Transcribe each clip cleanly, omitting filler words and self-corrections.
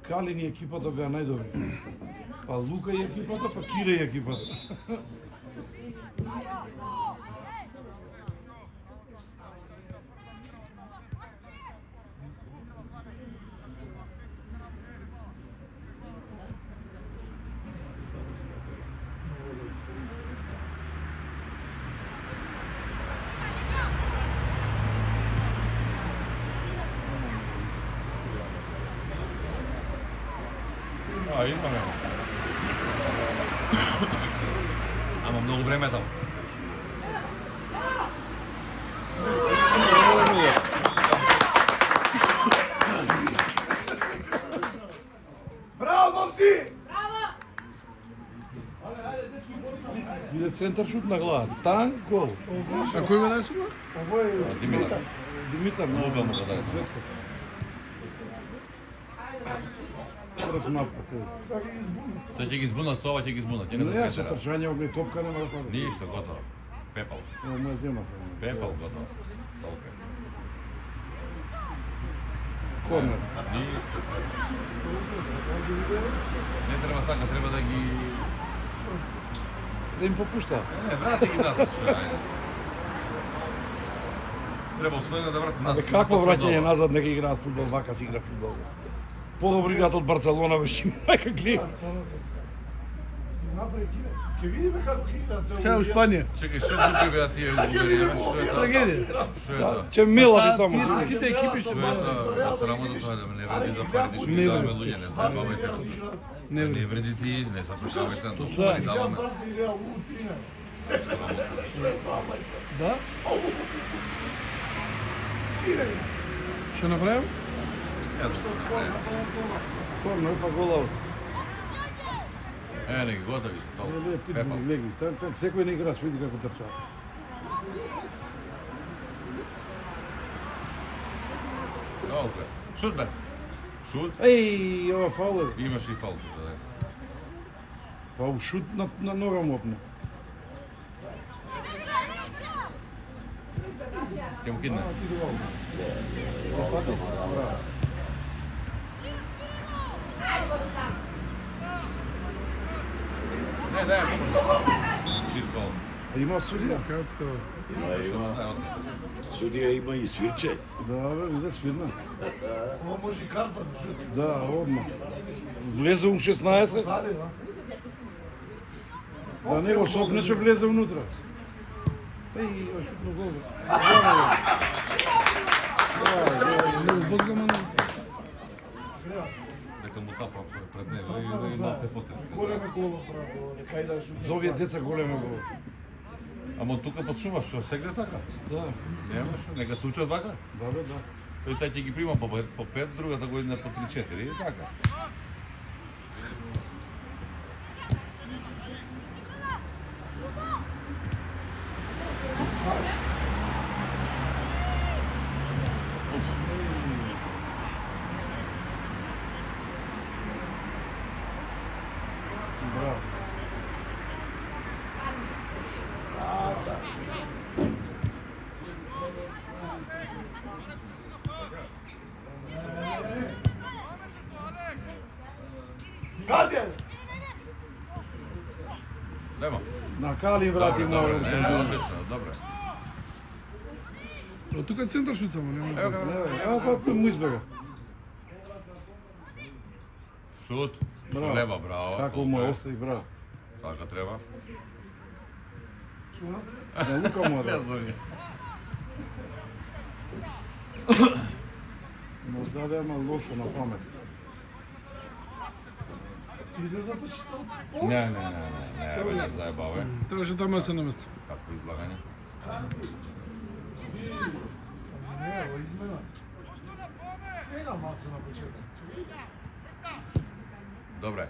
Калин и екипата беа најдобри. Па Лука и екипата, па Кире и екипата. Имаме. Ама многу време таму. Браво, момци! Иде центар шут на глава. Танк гол. А кој го даде сума? Ово е Димитар. Димитар Лука му го даде. Прв напад. Сега ги избуни. Тој ќе ги збунат, со ова ќе ги збунат. Ќе Не, не со се трчање огне топка нема да фали. Ништо, готово. Пепал. Ево моја зема се. Пепал, готово. Толка. Корнер. Ништо. Не треба така, треба да ги... Да им попушта. Не, врати ги назад, што е. Треба освоено да врати назад. Абе какво враќање назад, нека играат фудбал, вака си игра фудбал. Подобро играат од Барселона, беше мајка гледа. Напред ги. Ќе видиме како ќе играат цело. Сега у Шпанија. Чекај, што групи беа тие уговори? Што е тоа? Трагедија. Што е тоа? Че мелати таму. Тие се сите екипи што Што е тоа? Срамо за тоа да не вреди за парите, што ги даваме луѓе, не заебавајте. Не Не вреди ти, не запрашавај се на тоа, Да, ни даваме. Барса и Реал у 13. Да? Што направим? Ето што направи. Корнер, па гола. Не ги готови се толку. Не, Пепал. питбули, леги. Так секој не игра, види како трча. Толку. Шут бе. Шут. Еј, ова фаул е. Имаш и фаул тука, да. Па у шут на нога му опна. Ќе му кидне. Не, дај. Чист фаул. А има судија? Како? Судија има и свирче. Да, бе, виде свирна. Ова може и карта, меѓутоа. Да, одма. Влезе у 16, Заде, да. да него сопнеше влезе внутра. Еј, ова шутно гол. Не узбозгаме на... Дека му тапа пред него и малце потешко. Големе коло, браво. Кај да шут. За овие деца големе гол. Ама тука подшумаш што сегде така? Да, Нема што, нека се учат вака. да, бе, да. Тој сега ќе ги прима по 5, другата година по 3-4 и така. Браво. Газија! Нема. На Калин врати Добре, много. не, одлично, добре. Од тука центар шут само, нема. Ево го, Ево како му избега. шут. Браво. Лева, браво. Како му е остави, браво. Така треба. На Лука му Не да. знам. Можда да ема лошо на памет. Излезато што? Не, бе, не заебаве. Требаше таму да се намести. Како излагање. Не, ова измена. Сега маца на почеток. Добре.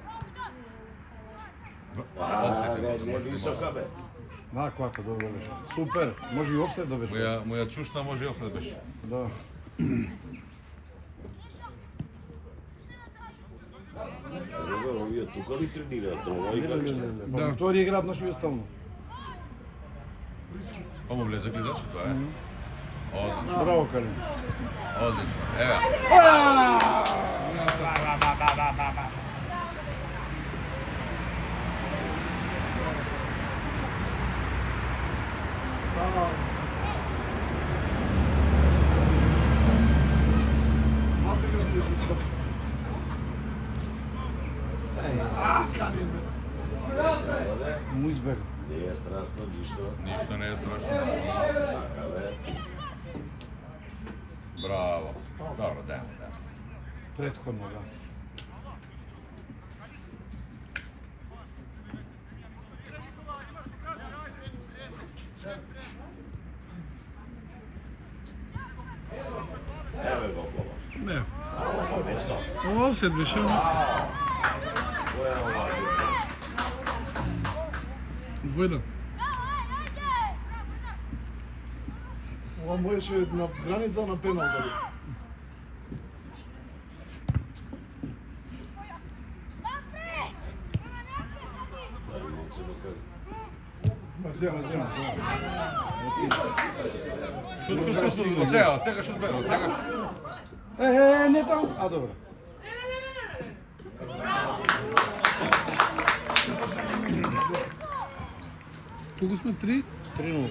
Не висока бе. Вако, вако, добро беше. Супер, може и офсет да беше. Моја чушна може и офсет беше. Да. Ево, овие тука ли тренираат? Ова Не, играчите. Па втори играат на шве стално. Омо влезе клизачко, тоа е. Одлично, Браво, Калин. одлично. Еве. Му избега. Не е страшно, ништо. Ништо не е страшно. Така, бе. Браво. Добро, да. Претходно, да. Еве го кола. Не. Ова место. Ова офсет беше. Која е ова? Двојдан. Ова можеше на граница на пенал дали. Дали момци да кажа. Ма зема. Шут. Од сега шут бе, од сега. Не таму. А, добро. Колку сме? 3? 3-0.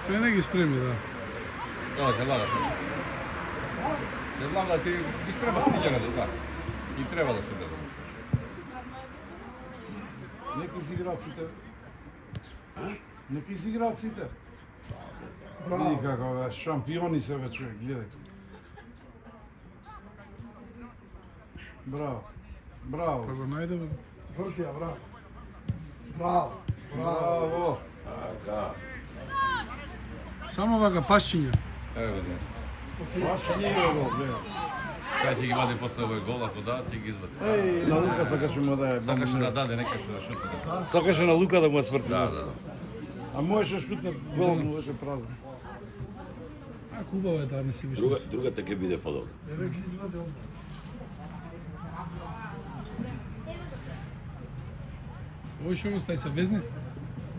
Не ги спреми, да. Те лага се. Те лага, ти испреба стиѓането, да. И треба да се даде. Неки изиграат сите. Неки изиграат сите. Види како бе, шампиони се бе човек, гледај. Браво. Браво. Па го најде, бе. Вртија, браво. Браво. Браво. Така. Само вака пашчиња. Еве го. Баш не е гол, гледај. Сега ќе ги вади после овој гол, ако да, ќе ги извади. Еј, на Лука сакаше му да е. Сакаше да даде, нека се да шутне. Сакаше на Лука да му сврти. Да. А можеше шутне гол, му беше празно. А хубава е таа, не си виш. Другата ќе биде подобро. Еве ги изваде одма. Овој што му стај се везни?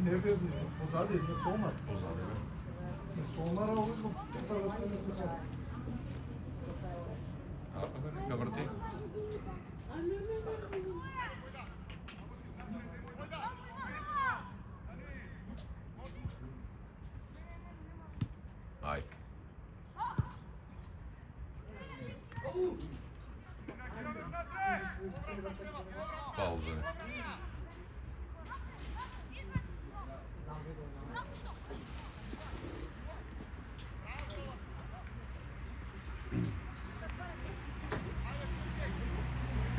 Не везни, позади, не стомар. Не стомара, овој го тоа да стане сликата. А, бе, нека врти. Ајде. Пауза.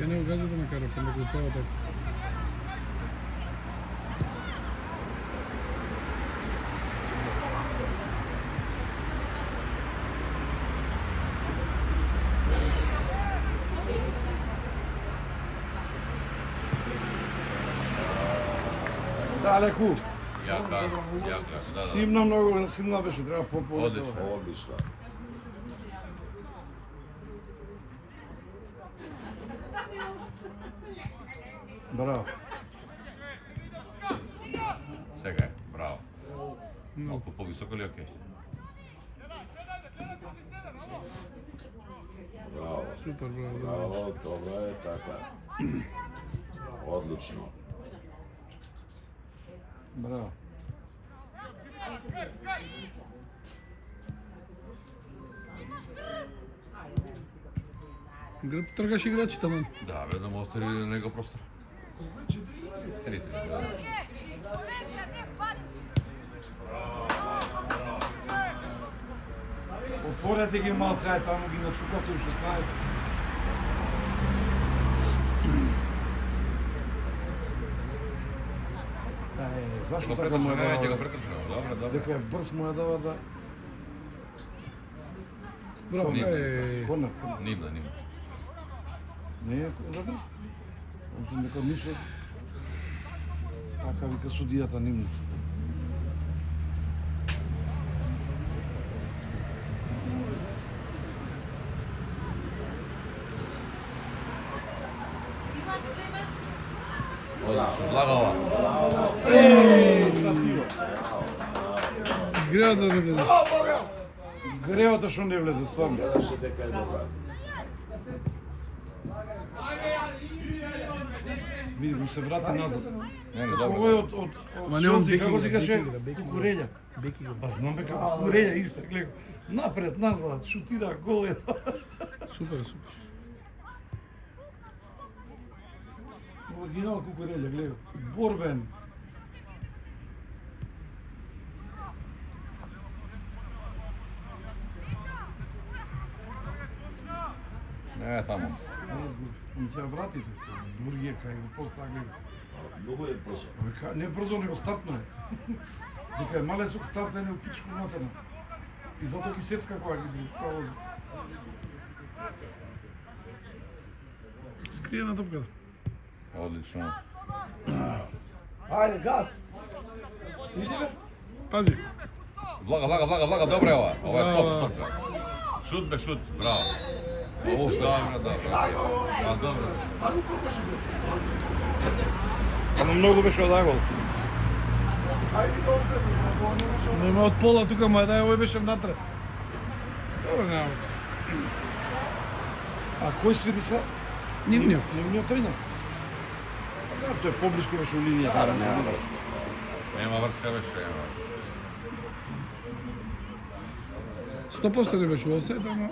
Ја не го газа да ме кара, фонда го тоа така. Далеку. Јака, да. Симна многу, симна беше, треба по-по. Одлично. Одлично. Браво. Сега е, браво. Малку повисоко ли окей? Браво. Супер, браво. Браво, добро е така. Одлично. Браво. Грб тргаш играчите, ман. Да, бе, да му остави него простор. 3-3, да. Отворете ги малце, ај таму ги начукавте у 16. Зашто така му е Ќе го дава? претрчнемо, добре, добре. Дека е брз му е дава да... Браво, Нивна. Корнер. Нивна. Не е добро. Мислам дека мисле... Така вика судијата нивница. Одлично, лагава. Грева да не влезеш. Гревото што не влезе, стварно. Гледаше дека е добра. Види, му се врати назад. Не, Овој добро. од Ма не он Челси, како бек си игра, каше, бек игра. Кукурелја. Беки го. Па знам бе како Кукуреља исто, гледа. Напред, назад, шутира, гол е. Супер, супер. Оригинал Кукуреља, гледа. Борбен. Не, тамо. Не ќе вратите. Другиот кај го постави. Многу е брзо. Не брзо, него стартно е. Дека е малесок старт е не опичку матерно. И затоа ги сецка кога ги провози. Скриена топката. Одлично. Ајде, газ! Иди бе! Пази. Влага, добро е ова. Ова е Браво. топ. Шут бе, шут, браво. Ово добро. А, добро. А го прокажи бе! Ама многу беше одагол. Ајде да се бе, Нема од пола тука, ма да овој беше внатре. Добро наоци. А кој свиди се? Нивниот. Нивниот тренер. Да, тој поблиску беше у линијата. Нема врска беше, нема. 100% не беше офсайд, ама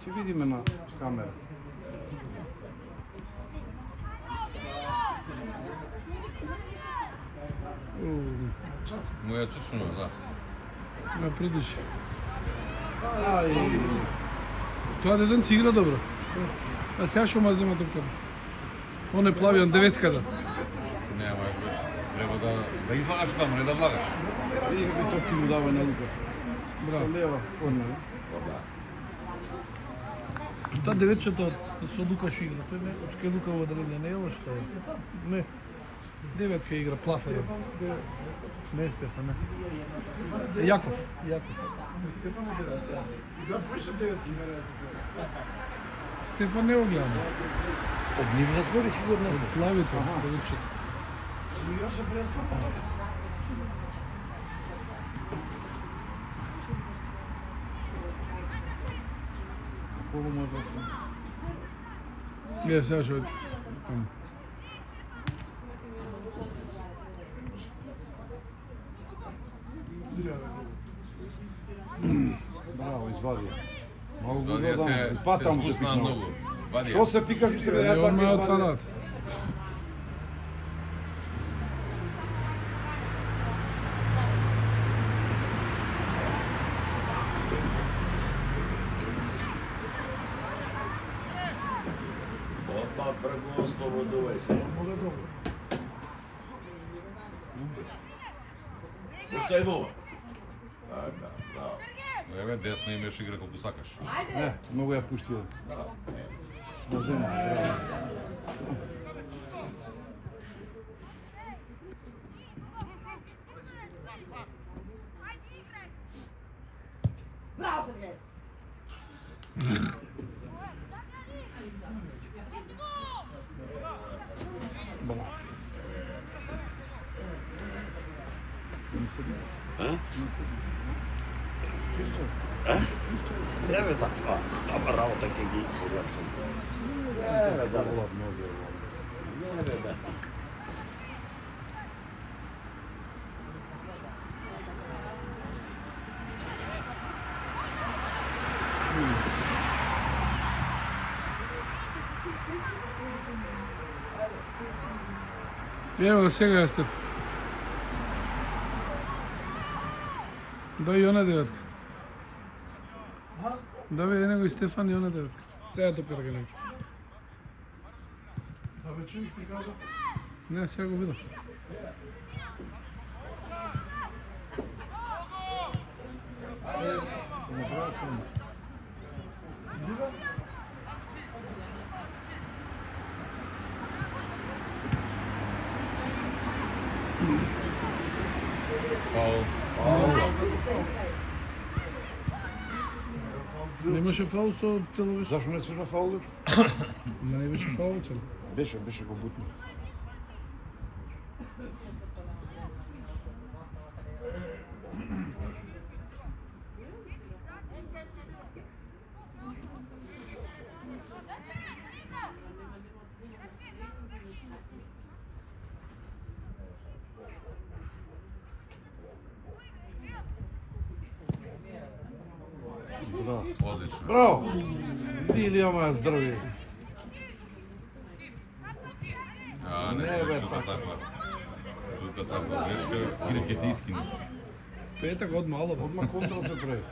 Ќе видиме на камера. Му е чучно, да. ма придиш. Ај, Тоа деден си игра добро. А сега што ма зема топката. Он е плавион деветката. Нема е беше. Треба да излагаш таму, не да влагаш. види како топки му дава на Лука. Браво. Со лева, корнер. Та деветчето со Лука што игра. Тој не, од кај Лука во древње не е лошо. Не. Деветка игра, плафа е. Не, Стефан, не. Јаков. Стефано девет. Знам повеќе деветки. Стефан не го гледа. Од нивна збори сигурно се. Плавите, деветчето. Играше прескоп. Колу му е просто. Е, сега што е. Браво, извади. Малку го Вадија извадам. се И пата му се спусна пикнал. многу. Вадија. Што се пикаш у себе? Јас Е, така он ме извадам. отфанат. Опа, брго, ослободувај се. Моле добро. Пушта им ова. Така, браво. Еве десно имаш игра колку сакаш. Не, многу ја пуштија. Да зема. Браво. Bravo, Sergej! Не бе за това. Ама работа ќе ги испорам се. Не бе, да. Не бе, да. Ево сега е Стефан. Да и она деветка. Да бе, него и Стефан и она деветка. Сега топката га него. Да бе чуих ти кажа. Не, сега го видов. Пау. Немаше фаул со цело беше. Зашо не свирна фаулот? Ма не беше фаул цело. Беше го бутно. Одлично. Браво! Илија моја здравје. А, не, тука таква грешка, инаќе ќе ти искини. Петак одма, Одма контра се прави.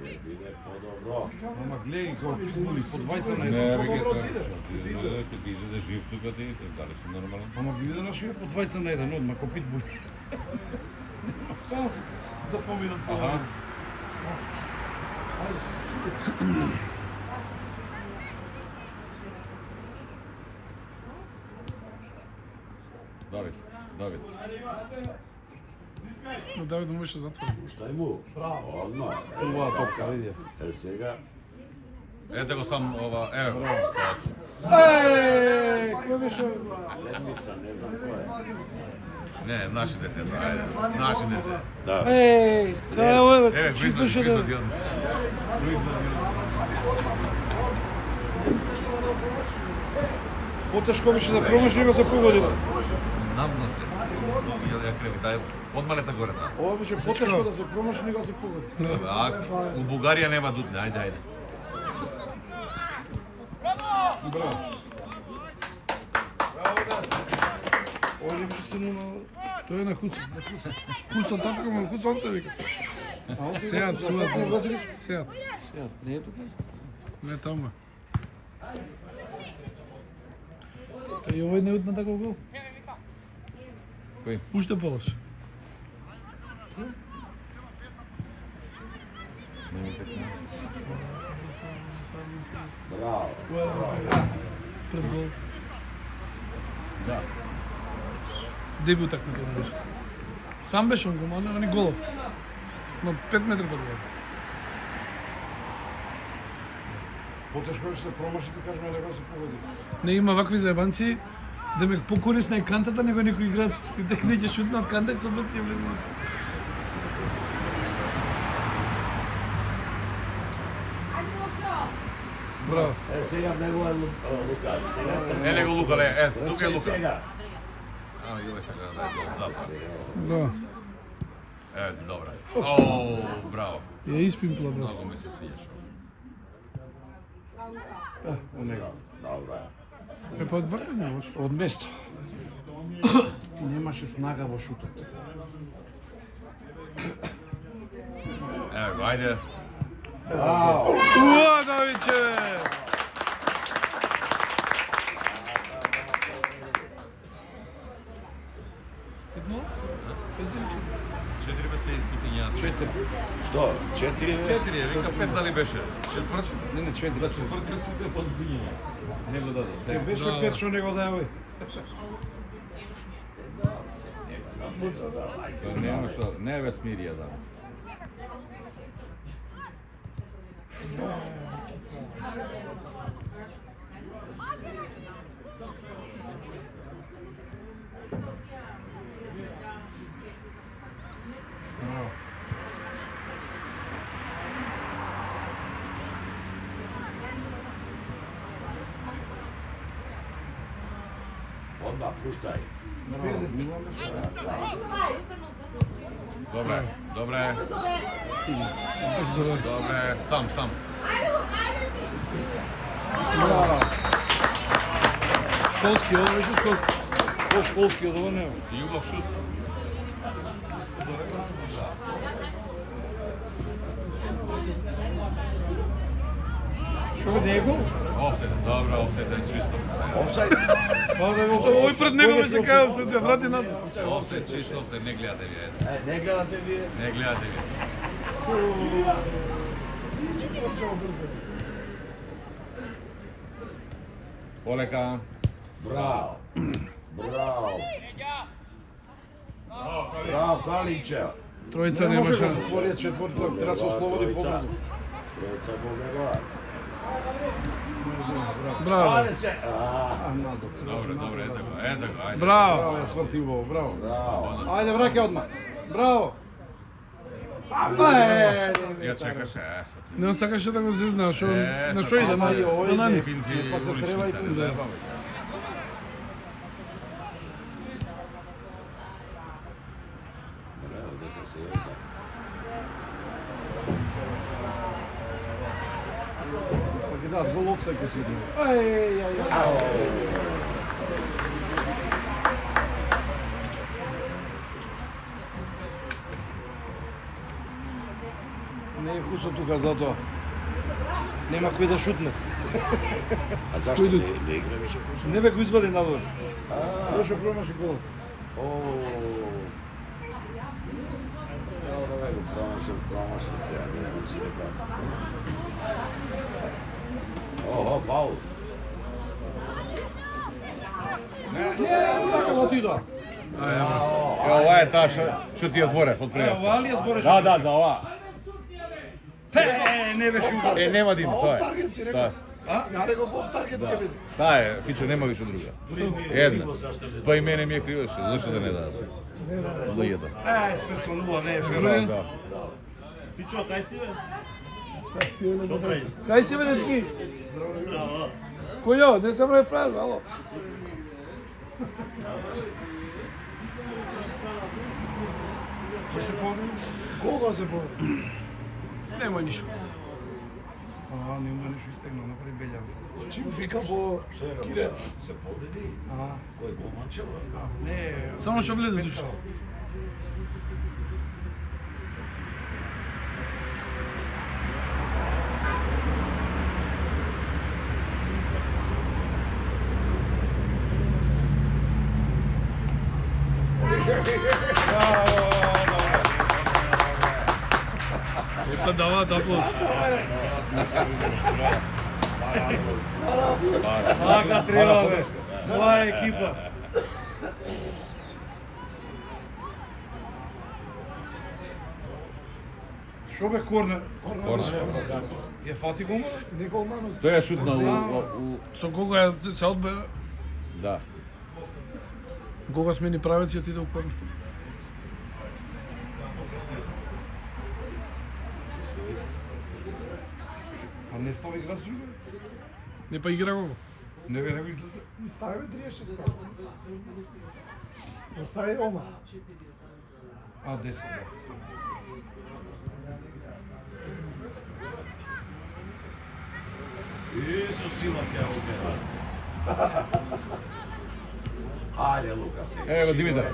Биде по-добро. Ама гледај како чули по двајца на Не, еден. бе, Добро ќе отиде. ти диже да жив тука ти, дали си нормален? Ама ги виде нашиот по двајца на еден, одма ко питбул. Само се да поминат по Аха. Давид. Но Давид му беше затворен. Пуштај му. Браво. Одма. Ова топка, види. Сега. Ете го сам ова, ево. Еј, кој беше? Седмица, не знам кој е. Не, наши дете, ајде. Наши дете. Да. Еј, кај ова, Еве, чи беше да... Гуизно. Потешко беше да промаши, него се погодила. Намнате. Ја креви, тај одмалета горе таа. Ова беше потешко да се промаши, него се погодила. А, у Бугарија нема дутне, ајде. Браво. Ова не беше сино на... Тој е на Хуцо. Хуцо татко му, Хуцо он се вика. Сеат, сеат. Сеат. Не е тука? Не таму. И овој не утна таков гол. Кој? Уште полош. Браво. Пред гол. Да. Дебют такмица беше. Сам беше он гол, они голов. Но 5 метри пред гол. Потешко беше се промаши, ти кажеме дека се погоди. Не има вакви заебанци. Демек покорисна е кантата него некој играч. И дека не ќе шутна од канта и се баци и влезе. Браво. Сега него е Лука. Сега Еле го Лука, тука е Лука. Сега. А, јове сега да е гол запад. Да. Добра. О, браво. Ја испимпла, браво. Многу ми се свиѓаш. Добро. Е, па од вака не лошо. Од место. Немаше снага во шутот. Ево го, ајде. Уа, Давиче! Едно? 4 без испитања. Што? 4 бе? 4, вика 5 дали беше? Четврт? Не, 4. За четврт реците под бидење. Не го даде. Се беше пет што него дај. Нема што, не бе смирија да. Одма, пуштај. Добре, добре, добре, сам. Школски, ово беше школски. По школски од ова нема. И убав шут. Што не е гол? Офсет, добро, офсет е чисто. Офсайд. Па да го Овој пред него беше као се врати назад. Офсет, чисто, офсет, не гледате вие. Не гледате вие. Не гледате вие. Полека. Браво. Браво, Калинче. Тројца Не нема може да шанс. се отвори четвртица, треба да се ослободи побрзо. Тројца побега. Браво. Ајде се. Добре, ето го, ајде. Браво. Браво, ја сврти убаво, браво. Браво. Ајде, враќај одма. Браво. Ја чекаше, Не он сакаше да го зизна, што Е, на што иде, па, и овој на нани. Финти, па се улични треба и се, тука. не заебаме се. Браво, дека се јеса. Да, гол офсайд кој си. Не е вкусно тука затоа. Нема кој да шутне. А зашто не игра више курс? Не бе го извади надвор. Дошо промаши гол. Промашил се, а не си не прави. Охо, фаул. Така го отидоа. Ова е таа што ти ја зборев од преска. Ова ли ја збореш? Да, за ова. Не беше удар. Нема да има, тоа е. Таргет ти Тоа рекол. е. Ја рекол оф таргет ќе биде. Таа е, Фичо, нема више друга. Една. Па и мене ми е кривеше, зашто да не дадат? Луѓето. Све со нула, не е фер. Да. Пичо, кај си бе? Кај си бе, дечки? Којо, не сам рефрен, ало. Кој се помни? Кога се бои? Нема ништо. Нема ништо истегнал, направи белјави. Чим вика по Кире. Се победи. Кој голманчево? Не, Само што влезе душа. Ета даваат аплауз. Така треба бе. Тоа е екипа. Шо бе корнер? Ја фати го? Не голманот. Тој е шутна у... Со кога се одбе, Да. кога смени правец и отиде у корнер. А не става игра с друга? Не па игра го. Не бе, не го излезе. И стави 36. Остави Ома. 10, да. И со сила ќе убера. Ајде, Лука, сега. Ево, Димитар.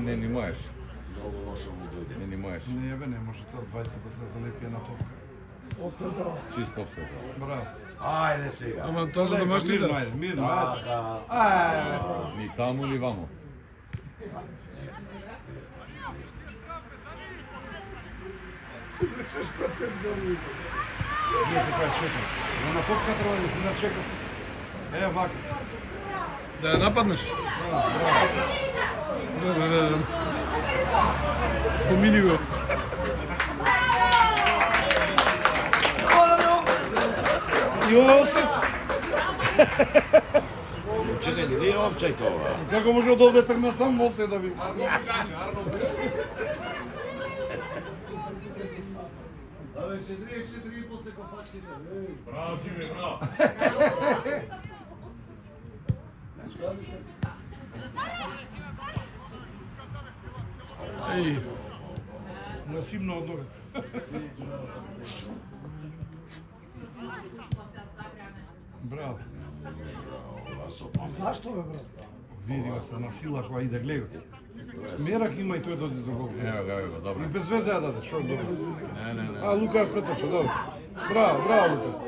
Не ни можеш. Многу лошо му дојде. Не ни можеш. Не бе, не може тоа 20 да се залепи на топка. Обсетал. Чисто все. Браво. Ајде сега. Ама тоа за домашните. Мирно, ајде, мирно, ајде. Така. Ни таму, ни вамо. Се влечеш котен да ујде. Не, така е чека. На топка треба да чека. Вака. Да ја нападнеш. Да. Помини го. И ова офсайд. Чекај, не е опсајд ова. Како може од овде тргна сам офсайд да ви? Абе, 44 и после копачките. Браво, Джимми, браво. Еј, Насимно од нога. Браво. Зашто бе, брат? Види го се на сила која иде гледа. Мерак има и тој дојде до гол. Ево, И добро. без везе ја даде, шо добро. Не. А Лука е преточно, добро. Браво, Лука.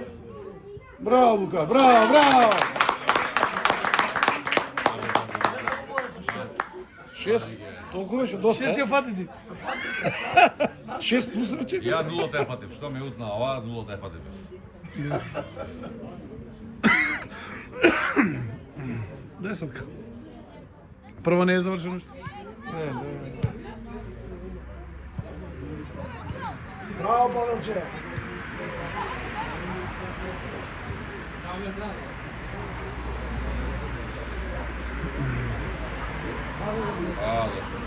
Браво, Лука, браво! 6? Толку беше доста. ще си ја фати ти. 6 плюс речето. Ја нулата ја патим. Што ме утна ова, нулата ја патим. Десетка. Прво не е завршено уште. Браво, Павелче. Лошо.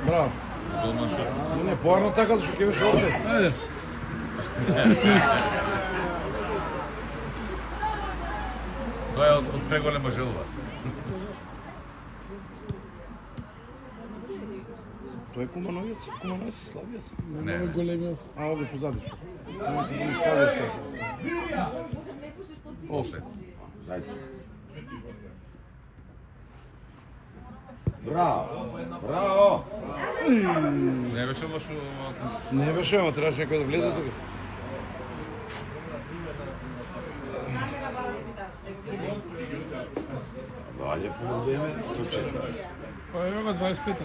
Браво. Не, поарно така, зашто ќе беше офсайд. Ајде. Тоа е од преголема желба. Тој е Кумановијац слабијац. Не, не, големиот. А, овде позади што. Не се ги слабијац. Осе. Браво! Браво! Не беше лошо. Не беше, ама требаше некој да влезе тука. Далje puno vreme, što čeka. Па ево го 25-та.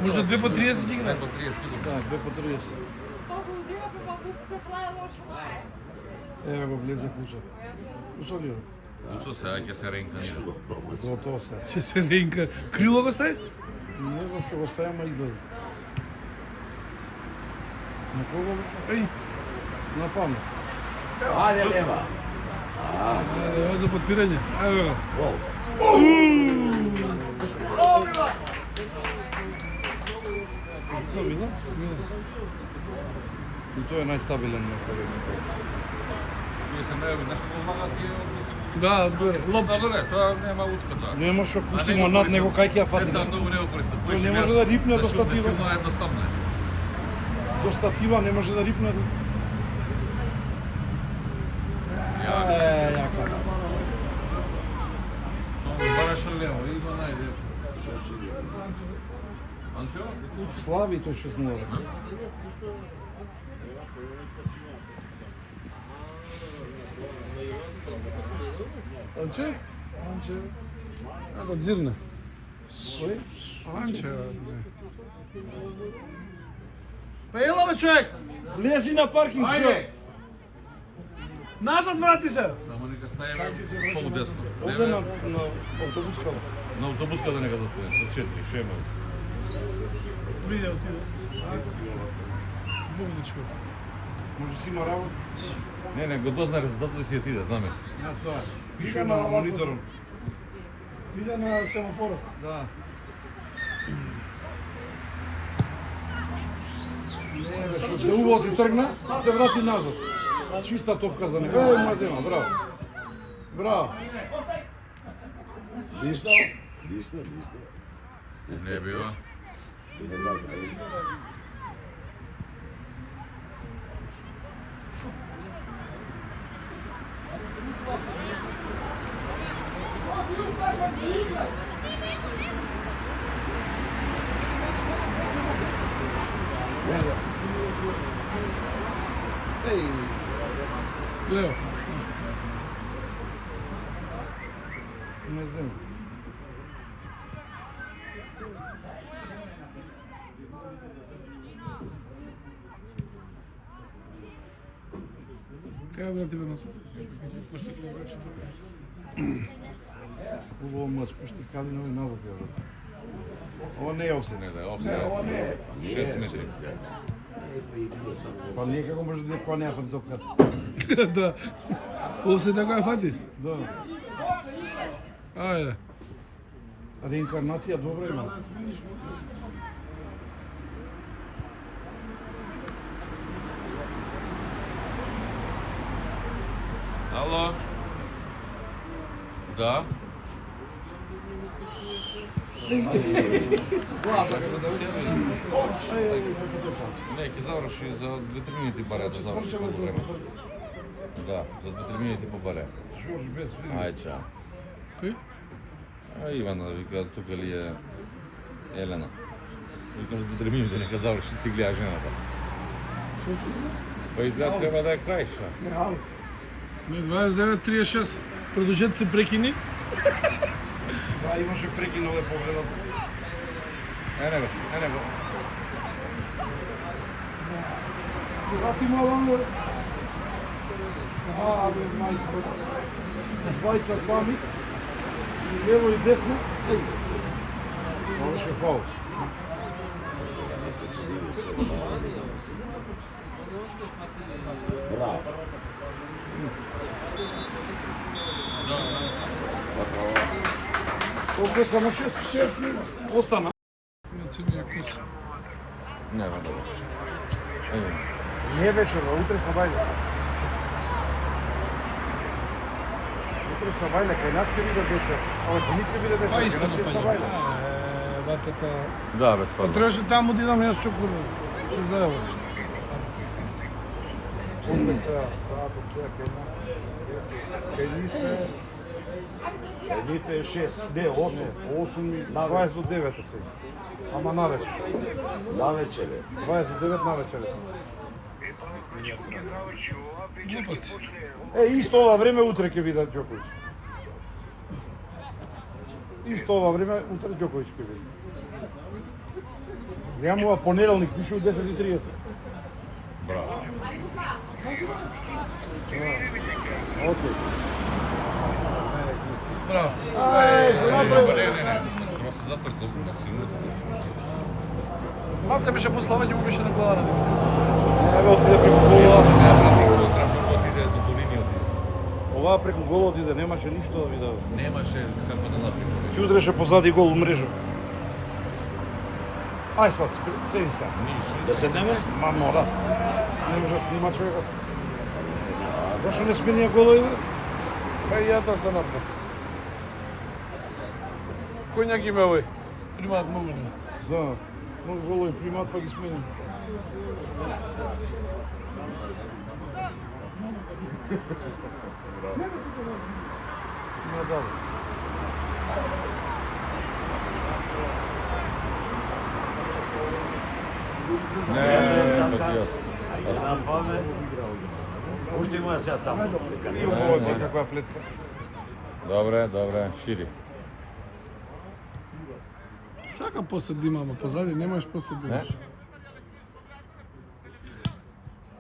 Може 2 по 30 ги игра. По 30 сигурно. Да, 2 по 30. Ево го влезе Куса. Куса ли? Усо се, ќе се реинкарнира. Готово се. Ќе се рeinка. Крило го стави? Не знам што го ставам, ма излезе. На кого? Еј, На Пана. Ajde, Leva! ево за подпирање. Ево го. Gol! Што мина? И тој е најстабилен Ние се не, знаеш како лагат и Да, одбор, лопче. Добре, тоа нема утка тоа. Нема што пусти го над него кај ќе ја фати. Деца многу не го користат. Тој не може да рипне до статива. Силно едноставно е. До статива не може да рипне. Ја, бараш лево, има најде. Анчо? Слави тој 6-0. Анче? А го дзирне. Анче. Па ела бе човек! Лези на паркинг, чо? Ајде! Назад врати се! Само нека стаја полудесно. Овде на автобуска. На автобуска да нека застане, со 4 шемави. Видео ти. Богничко. Може си има работа? Не, го дозна резултатот и си отиде, знаме се. На тоа. Пише на мониторот. Виде на семафорот. Да. Што убаво се тргна, се врати назад. Чиста топка за него. Еј, мазема, браво. Браво. Ništa? Ništa. Не бива. Лево. Не знам. Кај врати верност? Убаво мач, пушти Калинови назад ја врати. Ова не е офсет. Не, да, офсет. 6 метри. Па ние како може да кога не ја фати топката? Да. Осе така ја фати? Да. Ајде. Реинкарнација добра има. Ало? Да? Не, ќе заврши за 2-3 минути баре да заврши по време. Да, за 2-3 минути по баре. Жорж без филм. Ај, чао. Кој? А Ивана вика, тука ли е Елена. Викам за 2-3 минути, нека заврши, си гледа жената. Што си? Па изгледа треба да е крај, ша. Не, али. Не, 29-36. Продолжете се прекини. Да, имаше прекинове повредата. Ене го. Врати мало. Бе, мајстор. 20 сами. И лево и десно. Ова беше фаул. Bravo. Колку е само 6 минути. Остана. Ја целиот кус. Нема да беше. Еј, Не вечер, утре се бајде. утре са вајле, кај нас ќе биде деца. Ова кај никој биде деца, Па кај исто нас да ќе са паѓа. вајле. Ватата. Да, бе, Па стварно. требаше таму да идам јас чокор. Се заево. Онде се саатот сега кај нас. Кај нив е Едните е 6, не 8. 8 и 20 до 9 се. Ама навечер. Навечере. 20 до 9 навечер. Глупости. Исто ова време утре ќе биде Ѓоковиќ. Исто ова време утре Ѓоковиќ ќе биде. Гледам понеделник, пише у 10:30. Браво. Окей. Браво. Не. Скоро се затркал, максимум. Малце беше пославање му беше на глава. Еве отиде преку гола. Треба отиде до линијата. Оваа преку голот иде, немаше ништо да ви даде. Немаше како да направи. Ќе удреше позади гол у мрежа. Ај сват, седи се. Да седнеме? Ма мора. Не може да снима човекот. Зашо не смени голови? Па и ја тоа се напред. Коњак има овој. Примаат многу не. Да. Многу голови примат па ги смени. Не дали. Не, патиот. На памет. Уште има сега таму. И убава се каква плетка. Добре, шири. Сака посед имаме позади, немаш посед имаш.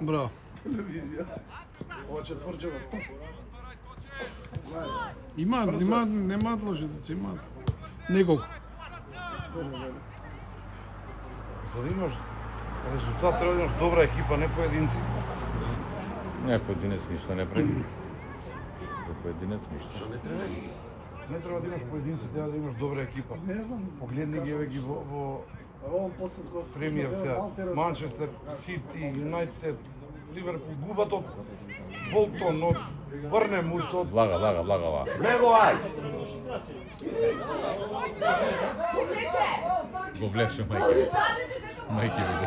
Браво. Телевизија. Ова четврчево. Знаеш. Немаат лошици, имаат. Неколку. За да имаш резултат треба да имаш добра екипа, не поединци. Не, поединец ништо не прави. Поединец ништо. Не треба да имаш поединци, треба да имаш добра екипа. Не знам. Погледни ги еве ги во Ова посед го. премиер сега. Манчестер, Сити, Юнайтед, Ливерпул губат од Болтон, од Бърнемут, од Влага. Него ај. Го влече мајке. Мајке ви го.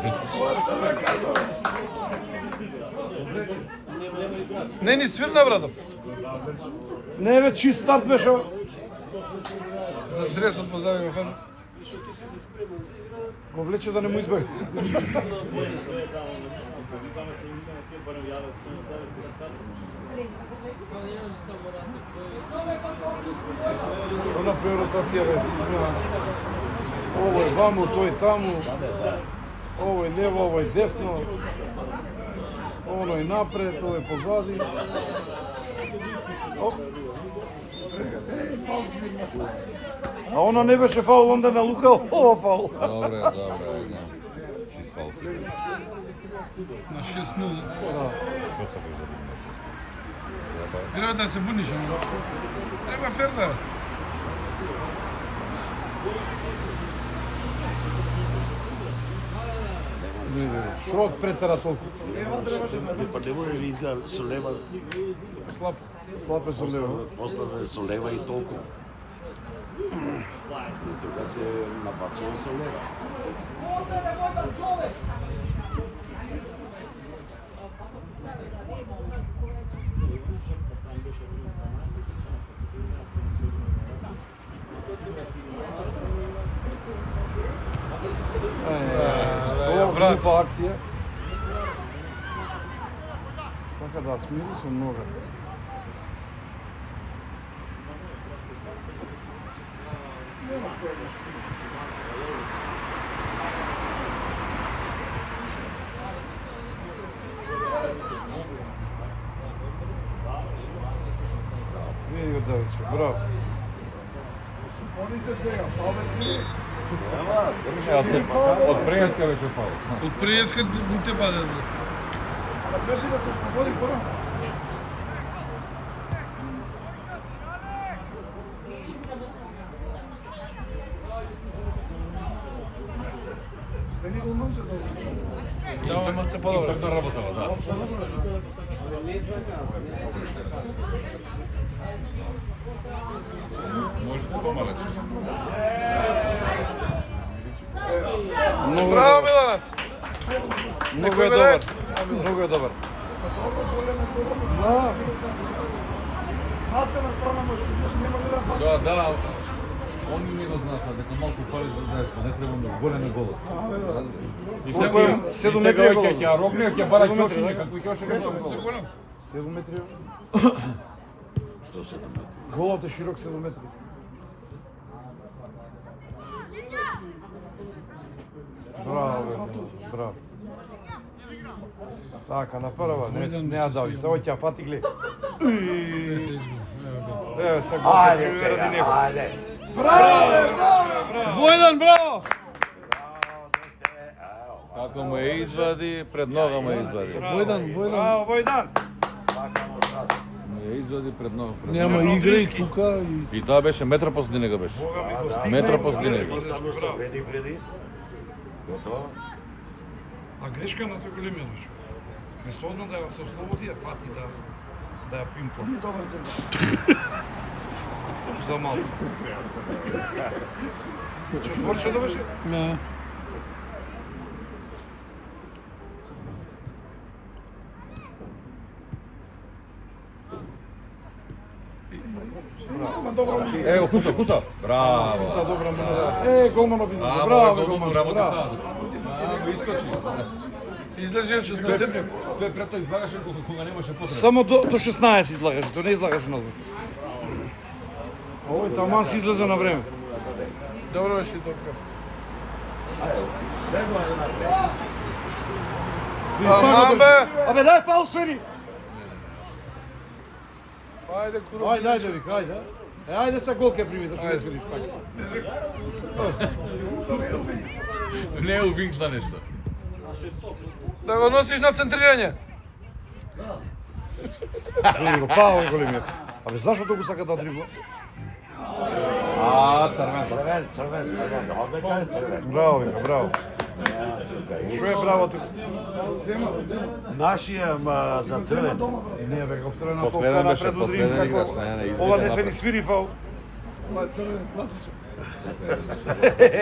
Не ни свирна, братом. Не бе, чист старт беше. За дресот позади во фен. Го влече да не му избега. Што направи ротација, бе? Овој ваму, тој таму. Овој лево, овој десно. Оној напред, овој позади. Оп. А она не беше фаул, онда на Лука, ова фаул. Добре, чист фал. На 6-0. Што се призади на 6? Треба да се буниш, ама. Треба фер да е. Шрот претера толку. Па не можеш да изгледа со лева. Слаб. Слабе со лево. Оставе со лева и толку. Тука се набацува со лева. Ова врат. глупа акција. Сака да смири со нога. Види го Давиче, браво. Они се сега, фал без мини. Од преска беше фал. Од преска не те паде. Ама беше да се ослободи прво. Смени голманче да Да, имат се по-добре. Интерна работала, да. Може да помалеш. Браво, Миланец! Многу е добар. Многу е добар. Нацена страна може шутнеш, не може да фати. Да, они не го знаат, дека малку фалиш да знаеш, не треба да големе голот. И сега метри ќе рокне, ќе бара ќошиње, како ќе оше го. 7 метри. Што се Голот е широк 7 метри. Браво, браво. Така, на прва, не ја дави, се ќе фати глед. Еве се го. Ајде сега, ајде. Војдан, браво! Како му ја извади, пред нога му ја извади. Војдан. Браво, Војдан. Му ја извади пред нога. Нема игра и тука и... И тоа беше метро позади него беше. Метро позади него. Што преди. Готово. А грешка на тој големиот беше. Место одно да ја се ослободи, ја фати да ја пимпла. Не добар центар. За малку. Четворче да беше? Не. Ево, куса. Браво. Добра мене. Голманов излезе. Браво, голманов. работи Браво. сад. Го искочи. Излежи од 16. Тој пред тоа излагаше кога немаше потреба. Само до 16 излагаше, тоа не излагаше надвор. Овој таман си излезе на време. Добро беше топка. Абе, дај фаул свери! Ајде, куро. Ајде, вика, ајде. Ајде се гол ке прими, зашто не свириш така. Не е увинкла нешто. Да го носиш на центрирање. Види го, па овој големиот. Абе, зашто толку сака да дрибла? Црвен. Одека е црвен. Браво, вика, браво. Што е браво тук? Нашиот за црвен. Не, бе, го втрена Последен топка беше, напред од Рим, последен играч, како... не, Ова не изведе се ни напред. свири фаул. Ова е црвен класичен.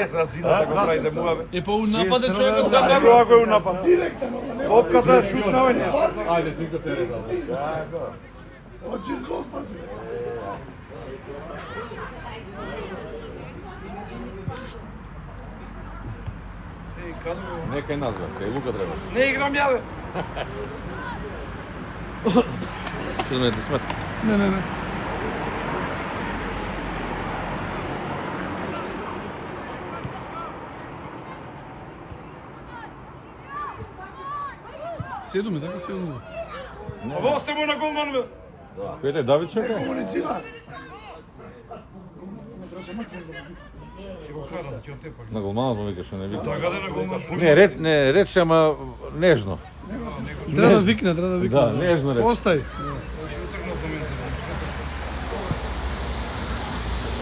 За зидата го прави да му бе. Е па нападе човекот се Браво, добро. ако е напад. Директен, ова нема. Топката е шутнавање. Ајде, сикате редал. Како? Очи с гол спаси. Некај нас бе, кај Лука требаше. Не играм ја, бе. Што да не ти смета? Не. Седуме, така седуме. Ова сте му на голман, бе. Кој е Давид Шока? Комуницира. Требаше Максим да го Ќе го карам, ќе отепам. На голманот му викаш, не вика. Така да на голман. Не, ред ше, ама нежно. Треба да викне, Да, нежно ред. Остај.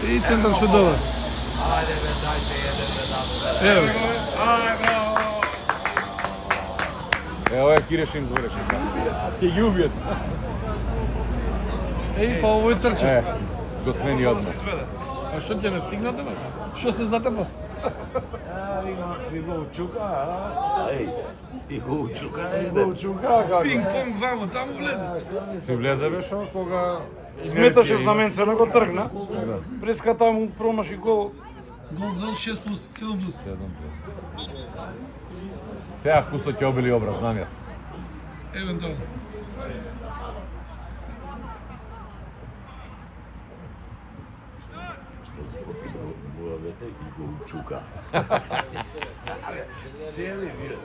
И центар што добар. Ајде бе, дајте еден бе, да. Ево. Ај, браво. Ова е Кирешин Зорешин. Ќе ги убијат. Еј, па овој трче. Го смени одма. А што ќе не стигнате, бе? Што се затепа? Ви го учука, а? Еј, и го учука еден. Чука, како? Пинг-понг вамо, таму влезе. Ти влезе беше кога... Сметаше знаменце, не го тргна. Преска таму промаши гол. Гол 6 плюс, 7 плюс. Сега Кусо ќе обили образ, знам јас. Евентуално. Што муавете и го учука. Сели вие.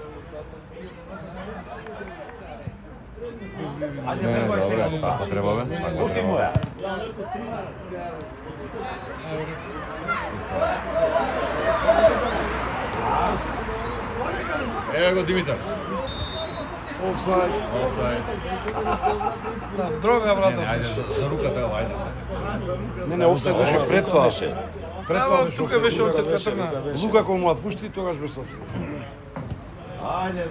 Ајде, Не, бегој сега. добре, така треба бе. Така Пушти треба. моја. Ево го Димитар. Офсайд. Офсайд. Дрога, брата. Ајде, за руката, ево, ајде. Не, офсайд беше пред тоа. Пред тоа Ама беше тука беше осетка тргна. Лука кога му ја пушти, тогаш беше офсайд. Ajde.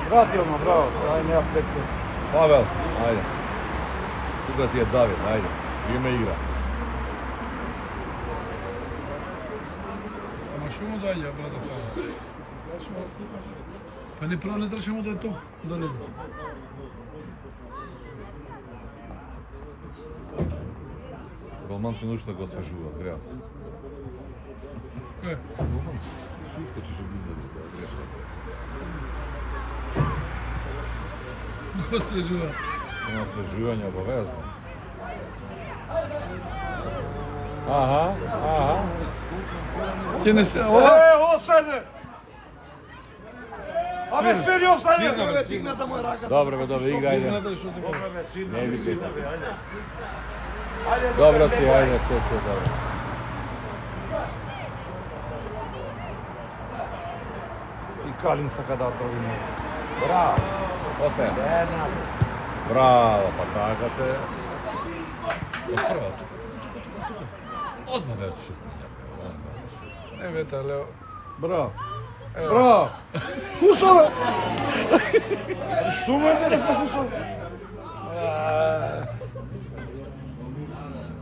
Vrati ono, bravo, aj nema pretke. Pavel, ajde. Тука ти е Давид, ajde. Ime igra. Ама што му доаѓа, брато Фава? Па не прво не трчamo да е тук, до него. Голман се нушта го освежува, греа. Кој? Шо искачиш од изведи, греша. Го освежува. Има освежување обавезно. Аха. Ќе не сте... Офсайде! Абе, свири офсайде! Свирна, Дигната му е раката. Добре, игра, ајде. Што се кажа? Не викај. Добро си, ајде, се, добро. И Калин сака да отрови. Bravo. Осе. Bernardo. Браво, па така се. Од прва, тука. Одма бе отшутнија. Еве та Лео. Браво. Браво! Хусо, бе! Што му е интересно Хусо?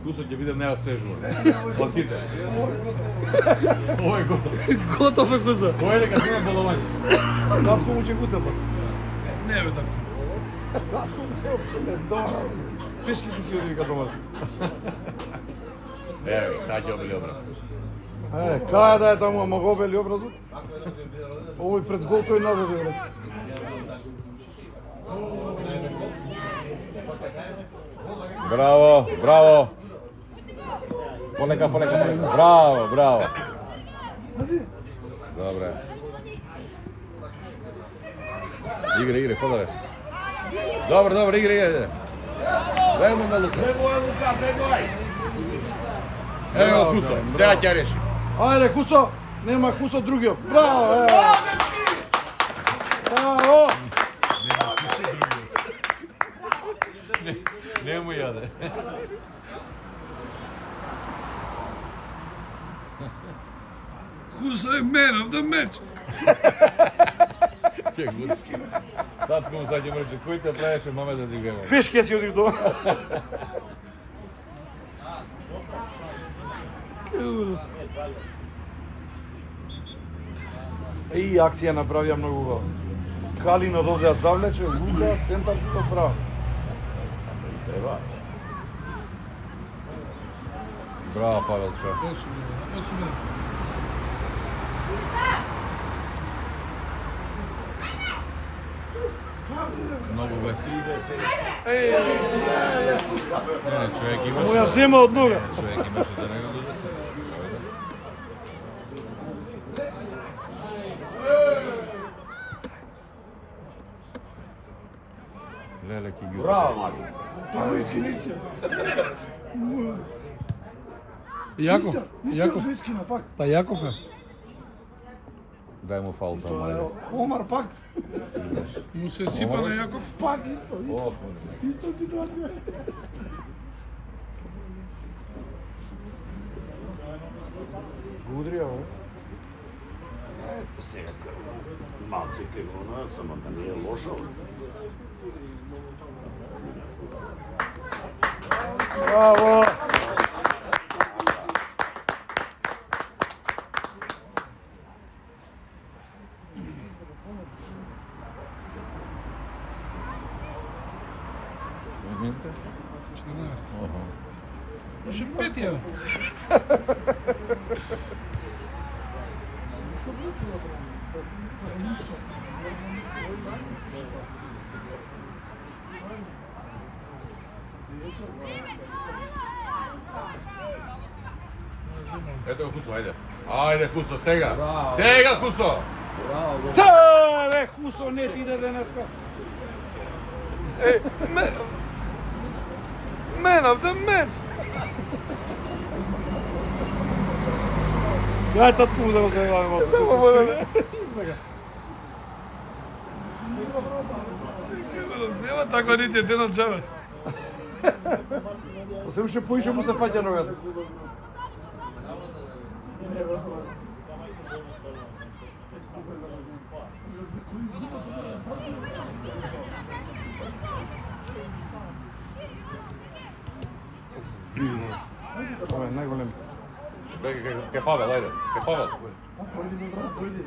Кусо ќе биде неосвежуван. Од сите. Овој готов. Готов е Куза. Кој е дека сме боловање? Татко му ќе гуте, ба. Не бе така. Татко му ќе дома. Пешки ти си оди дома. Еве, саѓа ќе обели образ. Кај да е таму, ама го обели образот? Овој пред гол тој назад е, брат. Браво. Полека. Браво. Добре. Игра, подаре. Добро, игра. Дај му на Лука. Begoj. Ево Кусо, сега ќе реши. Ајде, Хусо! Нема Хусо другиот. Браво! Браво! Не му јаде. Куза е man of the match. Ќе гуски. Татко му саѓа мрče, кој те правеше маме да ти гема? Пешки си одиш дома. И акција направија многу убаво. Калин од овде ја завлече, Лука, центар си то право. Treba. Браво, Павелчо. Осубено. Многу вести. Не, човек имаше. Му ја зема од нога. Човек имаше да не го донесе. Леле ки ги. Bravo, Mlađe. Па виски нисте. Јаков. Нисте Јаков. виски на пак. Па Јаков е. Дај му фаул само, Тоа е ајде. Омар пак. Му се сипа на Јаков. Пак исто. Иста ситуација. Удрија, бе. Eto сега малце крвона, само да не е лошо. Браво! Изминте. 14. Може петија. Ето го Кусо, ајде. Ајде Кусо, сега. Сега Кусо. Та, бе, Хусо, не ти иде денеска. Man of the match! Кај татко му да го зајаваме Измега. Нема така нити еден од джаве. Се уште поише му се фаќа ногата. Ова е најголем. Ке Павел, ајде, ке Павел. Дојди ме брат, дојди.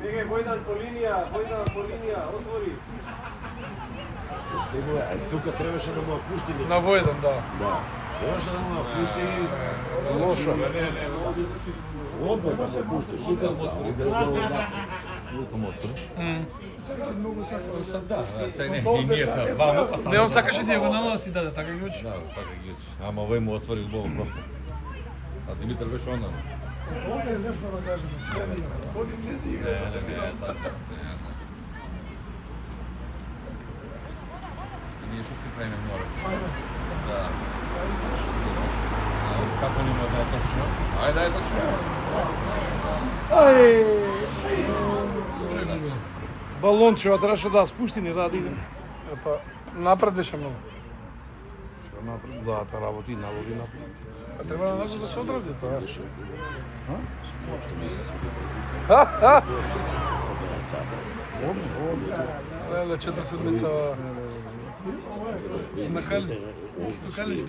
Бегај Војдан по линија, отвори. Пушти го, тука требаше да му пушти нечто. На Војдан, да. Да. Требаше да му пушти Лошо. одбор да се пушти. Шутел Сега многу сакам. Да, сега не, ние са ваму. Не, он сакаше дијагонално да си даде, така ги учи. Да, така ги учи. Ама овој му отвори убаво просто. А Димитар беше онда. Овде е лесно да кажеме, све ми е. Оди влези играта. Ние што си правиме море. Да. Како нема да точно? Ајде, ајде точно. Балончева требаше да спушти, не да иде. Па, напред беше многу. Напред, да, та работи, налоги напред. А треба на нас да се одрази тоа. Леле, 4 седмица на Хали. Хали.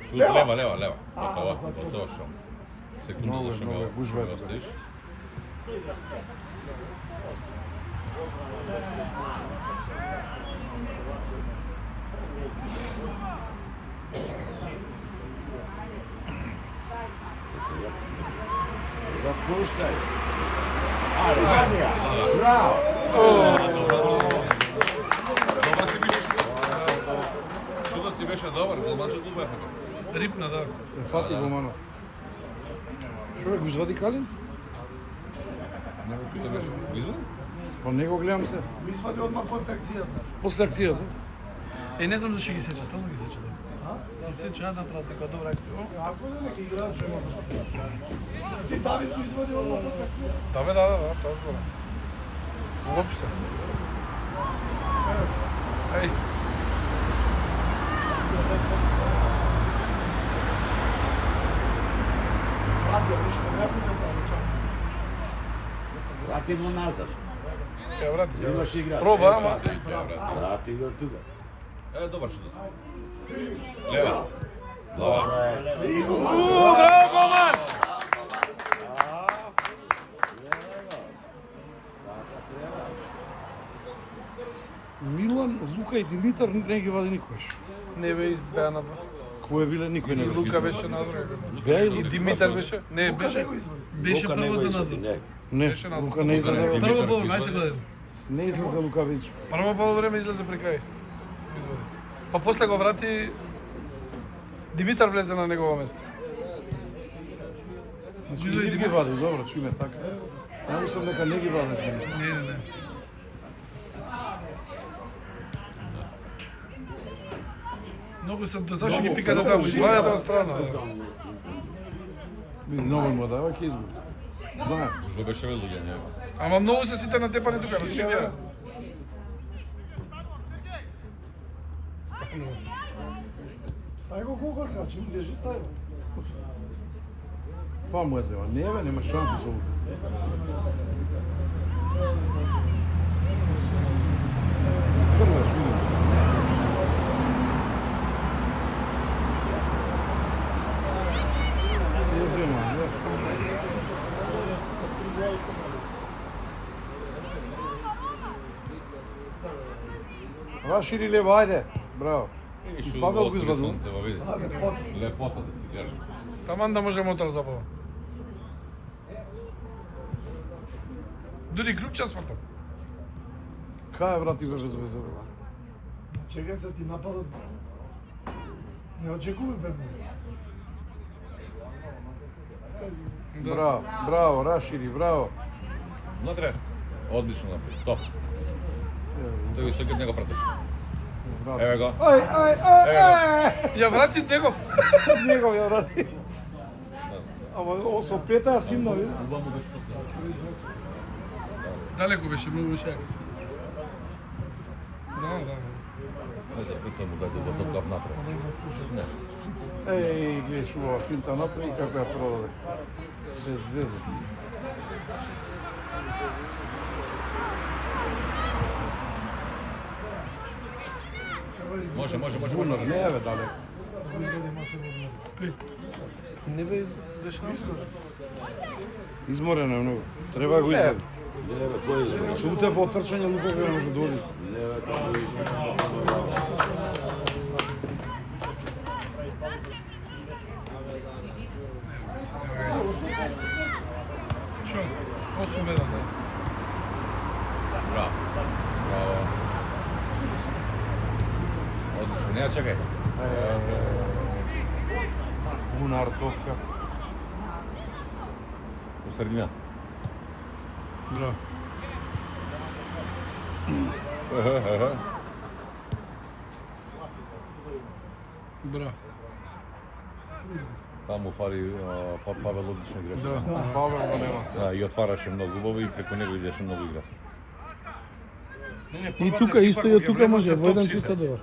Шут лева. Готово съм, готово шо. Секунда да шо ме гужва е оставиш. Да пуштай. Албанија. Браво. Добар си биш. Шутот си беше добар, голманчот го беха. Рипна, да. Фати го мано. Шо бе, го извади Калин? Изу? Па не го гледам се. Ми извади одмah после акцијата. После акцијата. Не знам зашто ги сече, стално ги сече. Ги сече, да направат нека добра акција. Ако не нека играат што има брска. Ти Давид го извади одмah после акцијата. Да, бе, да, тоа зборам. Уопште. Еј. Радија нешто не буде таму чак. Врати му назад. Ја врати. Имаш играч. Проба, ама. Врати го тука. Добар шутот. Лева. Добро е. Браво, голман! Милан, Лука и Димитар не ги вади никош. Не бе беа на два. Кој биле никој не го Лука беше на друга. Беа И Димитар беше. Не, беше. Беше Лука не го првото на извади, друга. не. Не, Лука не излезе. Прво полувреме, ајде се гледаме. Не излезе Лука веќе. Прво полувреме излезе при крај. Извади. Па после го врати Димитар влезе на негово место. Значи не ги вади, добро, чуме така. Ја мислам дека не ги вадеше. Не. Многу се зашо ги пикате таму, изваѓате од страна. Многу му дава ќе изгуби. Знаеш. Ужо беше луѓе, не. Ама многу се сите на тепани тука, значи ќе. Стај го колко се, чим лежи стај го. Па му е зема. Не бе, нема шанси со Лука. Хрваш, видим. Не зема, не. Ова шири лево, ајде. Браво. И што Павел го откри извадил. сонце, во види. Лепота да ти кажам. Таман да може мотор забава. Дури клуча свата. Кај брат играш за Звезда? Чекај се ти нападат. Не очекувай бе. Браво, браво, Рашири, браво. Внатре. Одлично направи. Топ. Тој го секој него пратиш. Браво. Еве го. Ај, Ја врати негов. Негов ја врати. Ама со пета симно, види. Далеко беше, многу беше јако. Да. Не запитам му даде за топка внатре. Не. Еј, гледаш убава финта направи како ја продаде. Без везе. Може. Бунар, не е бе далеко. Не беше на Изморен е многу. Треба да го извади. Не, бе, кој е? Се утре по трчање Луков не може да води. Не, бе, кој е? Шо? 8-1, да. Браво. Одлично. Не, чекај. Бунар топка. У средина. Браво. Браво. Таму фали Павел одлично играше. Да. Павел го нема. Да, и отвараше многу убаво и преку него идеше многу игра. И тука исто и од тука може, во еден чисто добар.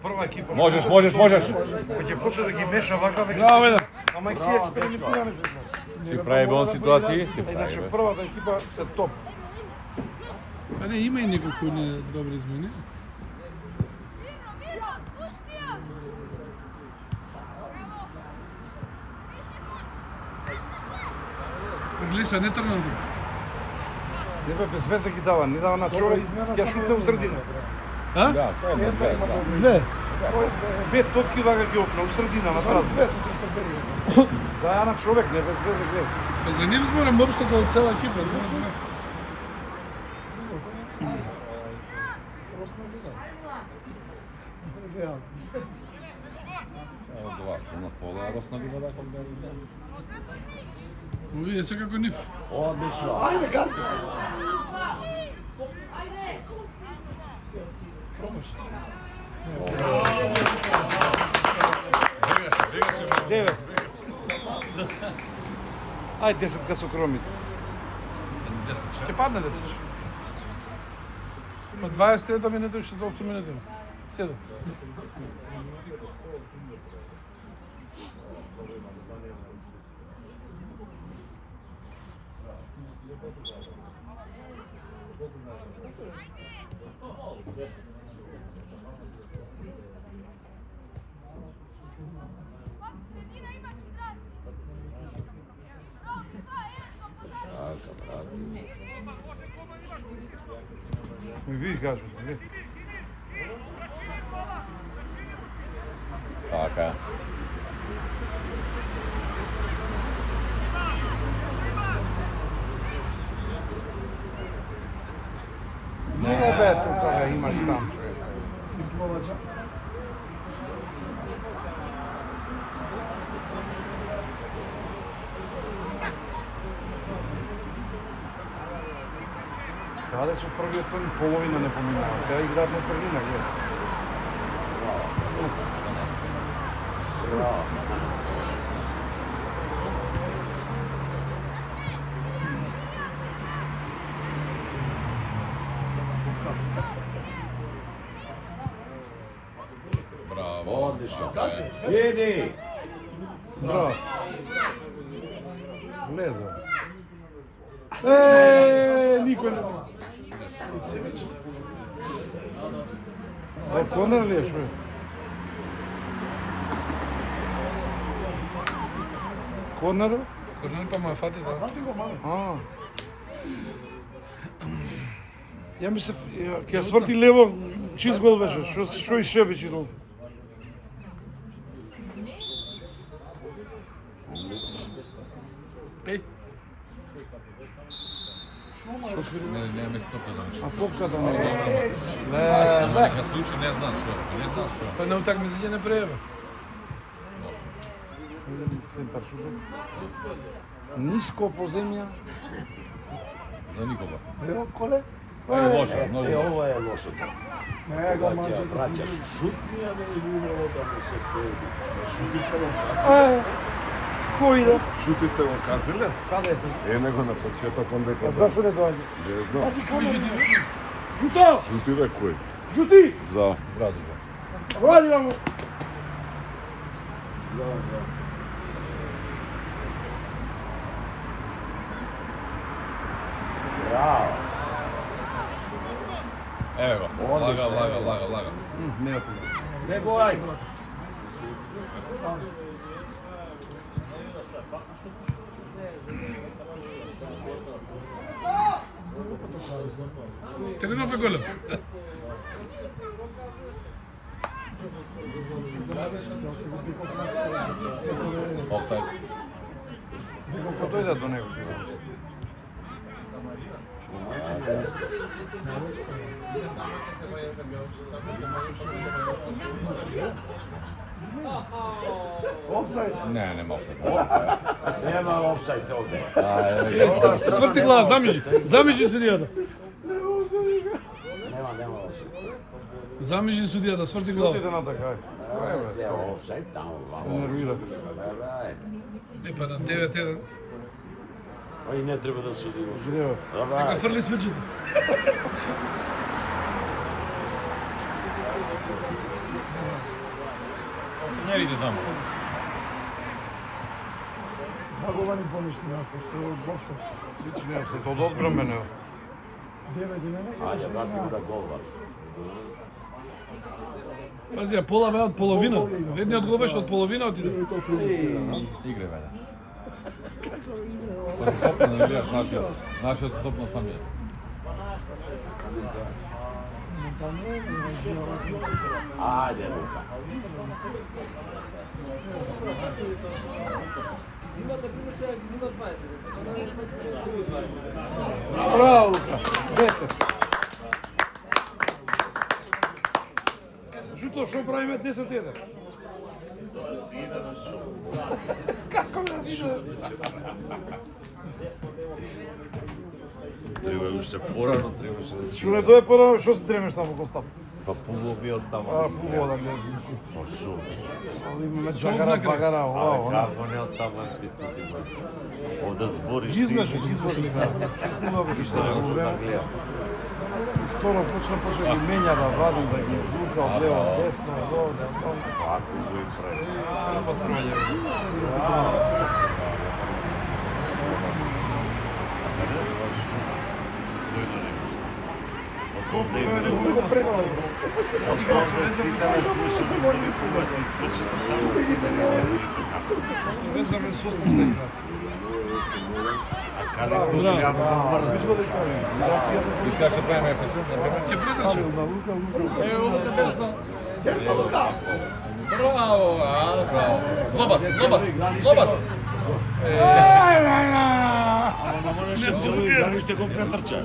Прва екипа. Можеш. Кога ќе почне да ги меша вака веќе. Браво, Ведан. Ама и си експериментираме. Си прави бон ситуации, си прави. Иначе бе. првата екипа се топ. А не, има и неколку не добри измени. Гледа се, не тргнам тука. Не бе без везе ги дава, не дава на човек. Ја шутне у средина. А? Да, тоа е добре. Две. Пет топки вака ги опна у средина на срад. Две со што бери. Да, на човек, не без везе гледа. Па за нив зборам обштото од цела екипа. Два се на пола, росна би вода кога да. Овие се како нив. Одлично. Ајде, гази. Девет. Ај 10 кад со кромите. Ќе падне да сиш. Има 23 минута и 68 минути. 7. Ми види кажу, види. Така е. Не бе, тука да имаш там човек. Дипломача. Каде со првиот тој половина не поминава. Сега играат на средина, гледа. Браво. Одлично. Иди. Браво. Лезо. Никој не. Ај, корнер ли еш, бе? Корнер? Корнел па ма фати да. Фати го, мале. А. Ја мислев, ќе сврти лево, чист гол беше, што и ше беше долу. Еј, Не ме стопа за нешто. А топката не е. Ама нека се учи, не знаат што. па на утакмиците не прееба. Центар шутот. Ниско по земја. За никога. Ево, коле? Е лошо, многу лошо. Ова е лошото. Не, го манче да Праќаш си... шутни, а не имало да му се стои. Шути сте го казнили? Кој да? Шути сте го казнили? Каде? Еме го на почеток, он дека... Зашо не доаѓа? Не знам. Жуто! Шути бе кој? Жути! За. Браво, Жо. Вради мамо! Браво. Еве го. Лага. Не е Не го ај. Тренов е голем. Офсайд. Како дојде до него? Офсайд. Не, нема офсайд. Нема офсайд овде. Сврти глава, замижи судијата. Нема офсайд. Замижи судијата, сврти глава. Отиде на така. Се офсайд таму, вамо. Нервира. Е, па на 9-1. Ој не треба да суди го. Зрева. Нека фрли свичите. Не иде таму. Два гола ни поништи нас, пошто е од офсайд. Не, се тоа одбраме не. 9-1. Ајде, брати го да гол бар. Пази, а пола бе од половина. Едниот гол беше од половина отиде. Игре, бе. Па се сопна да гледаш нашиот се сопна самија. Ајде, Лука. Браво, Лука. 10. Жуто, што правиме 10-1? Како да види? Треба уште порано, требаше да Што не дое порано, што се дремеш таму Констап? Па пулови од таму. А, пуво да гледам. Па шо? Имаме чагара, багара, ова, Како не од таму питати ме. Ода збориш ти. Гизнаше, гизвали. Што да гледам. Второ почна да ги менја, да вадам, да ги жука од лево, од десно, од овде, од таму. Ако го и прави. Па срање. Друго прекало. Не знам, не состав се игра. И сега ще правим ефесо. Ќе притаче. На Лука, Лука. Ево, Лука десно. Десно, Лука! Браво, браво. Лобат. Не можеше цело игранище го претрча.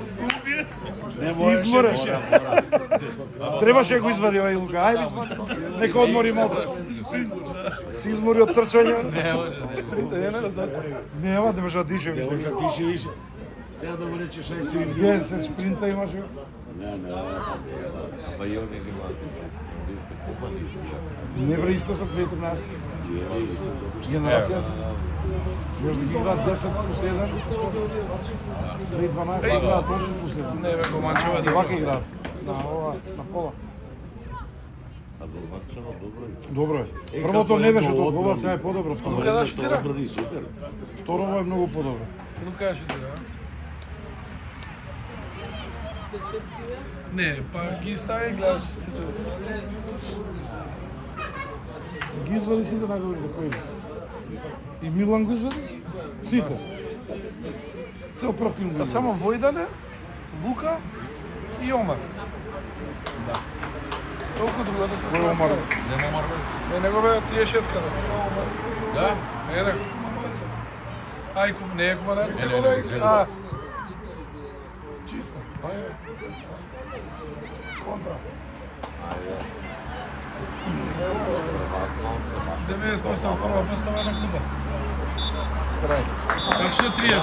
Не Изморен. можеше. Требаше да го извади овај Лука. Ајде, извади. Нека одмори малку. Се измори од трчање. Нема да може да дише. Девојка тише више. Сега да му рече 6 минути. 10 спринта имаше. Не. Па и они нема. Не бре исто со 2013. Генерација се. Може да ги играат 10 плюс 1. 2012 играат 8 плюс 1. Не, бе, го манчува да Вака играат. На ова, на пола. А Долмачево добро. Добро е. Првото не беше толкова, сега е подобро. Лука да шутира. Одбрани супер. Второво е многу подобро. Лука да шутира. Не, па ги стави и гледаш ситуација. Ги извади сите најдобрите кои. И Милан го извади? Сите. Цел прв тим го Па извади. само Војдане, Лука и Омар. Да. Толку друго да се Кој е слага. Омар? Нема Омар, бе. Не, него бе 36-ка. Да? Не, не. Ајко, не е комарац. не, Чисто. Ајде. Контра. 90% прва постава на клуба. Така што 30.